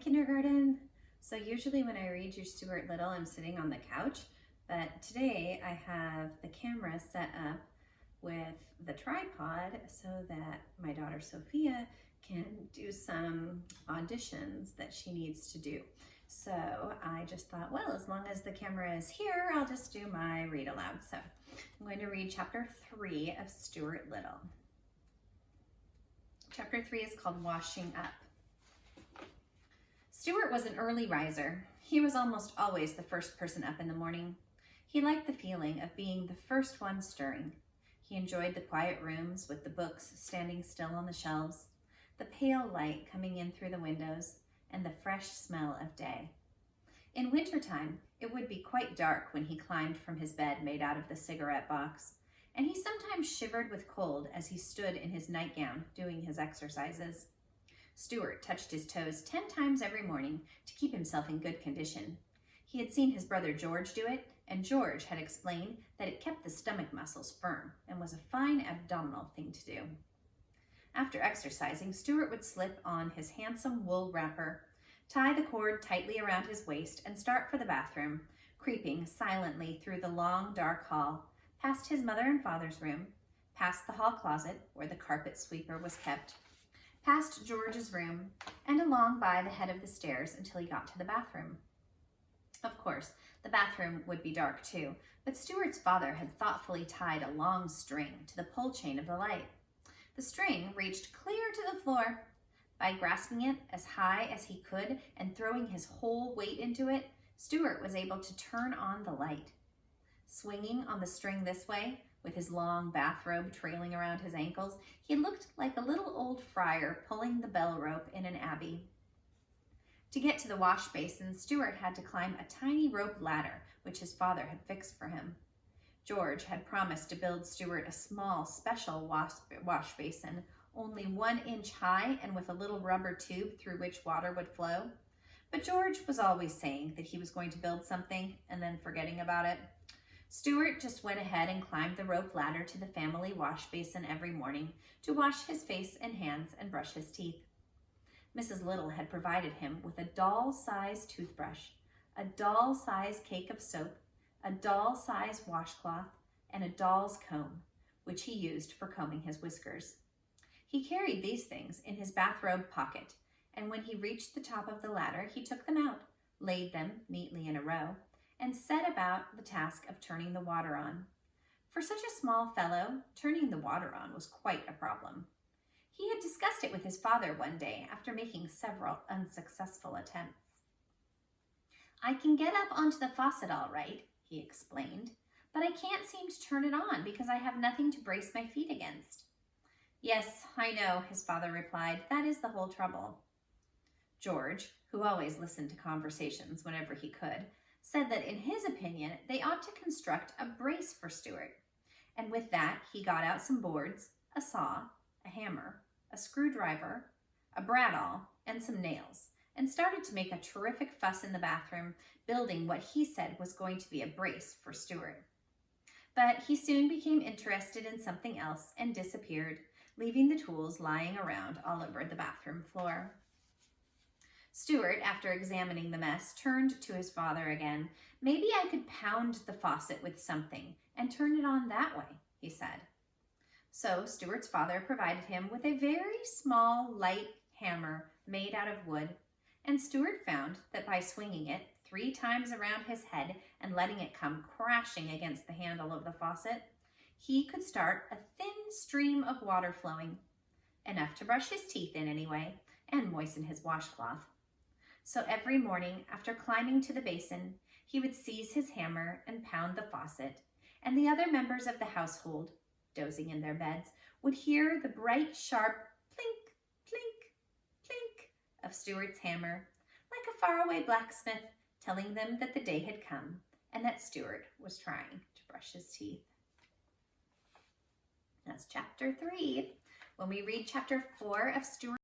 kindergarten. So usually when I read you Stuart Little, I'm sitting on the couch, but today I have the camera set up with the tripod so that my daughter Sophia can do some auditions that she needs to do. So I just thought, well, as long as the camera is here, I'll just do my read aloud. So I'm going to read chapter 3 of Stuart Little. Chapter 3 is called Washing Up. Stuart was an early riser. He was almost always the first person up in the morning. He liked the feeling of being the first one stirring. He enjoyed the quiet rooms with the books standing still on the shelves, the pale light coming in through the windows, and the fresh smell of day. In wintertime, it would be quite dark when he climbed from his bed made out of the cigarette box, and he sometimes shivered with cold as he stood in his nightgown doing his exercises. Stuart touched his toes 10 times every morning to keep himself in good condition. He had seen his brother George do it, and George had explained that it kept the stomach muscles firm and was a fine abdominal thing to do. After exercising, Stuart would slip on his handsome wool wrapper, tie the cord tightly around his waist, and start for the bathroom, creeping silently through the long, dark hall, past his mother and father's room, past the hall closet where the carpet sweeper was kept, past George's room, and along by the head of the stairs until he got to the bathroom. Of course, the bathroom would be dark too, but Stuart's father had thoughtfully tied a long string to the pull chain of the light. The string reached clear to the floor. By grasping it as high as he could and throwing his whole weight into it, Stuart was able to turn on the light. Swinging on the string this way, with his long bathrobe trailing around his ankles, he looked like a little old friar pulling the bell rope in an abbey. To get to the wash basin, Stuart had to climb a tiny rope ladder, which his father had fixed for him. George had promised to build Stuart a small, special wash basin, only 1 inch high and with a little rubber tube through which water would flow. But George was always saying that he was going to build something and then forgetting about it. Stuart just went ahead and climbed the rope ladder to the family wash basin every morning to wash his face and hands and brush his teeth. Mrs. Little had provided him with a doll-sized toothbrush, a doll-sized cake of soap, a doll-sized washcloth, and a doll's comb, which he used for combing his whiskers. He carried these things in his bathrobe pocket, and when he reached the top of the ladder, he took them out, laid them neatly in a row, and set about the task of turning the water on. For such a small fellow, turning the water on was quite a problem. He had discussed it with his father one day after making several unsuccessful attempts. "I can get up onto the faucet all right," he explained, "but I can't seem to turn it on because I have nothing to brace my feet against." "Yes, I know," his father replied. "That is the whole trouble." George, who always listened to conversations whenever he could, said that in his opinion, they ought to construct a brace for Stuart. And with that, he got out some boards, a saw, a hammer, a screwdriver, a bradawl, and some nails, and started to make a terrific fuss in the bathroom, building what he said was going to be a brace for Stuart. But he soon became interested in something else and disappeared, leaving the tools lying around all over the bathroom floor. Stuart, after examining the mess, turned to his father again. "Maybe I could pound the faucet with something and turn it on that way," he said. So Stuart's father provided him with a very small, light hammer made out of wood, and Stuart found that by swinging it 3 times around his head and letting it come crashing against the handle of the faucet, he could start a thin stream of water flowing, enough to brush his teeth in anyway, and moisten his washcloth. So every morning, after climbing to the basin, he would seize his hammer and pound the faucet, and the other members of the household, dozing in their beds, would hear the bright, sharp plink, plink, plink of Stuart's hammer, like a faraway blacksmith telling them that the day had come and that Stuart was trying to brush his teeth. That's chapter 3. When we read chapter 4 of Stuart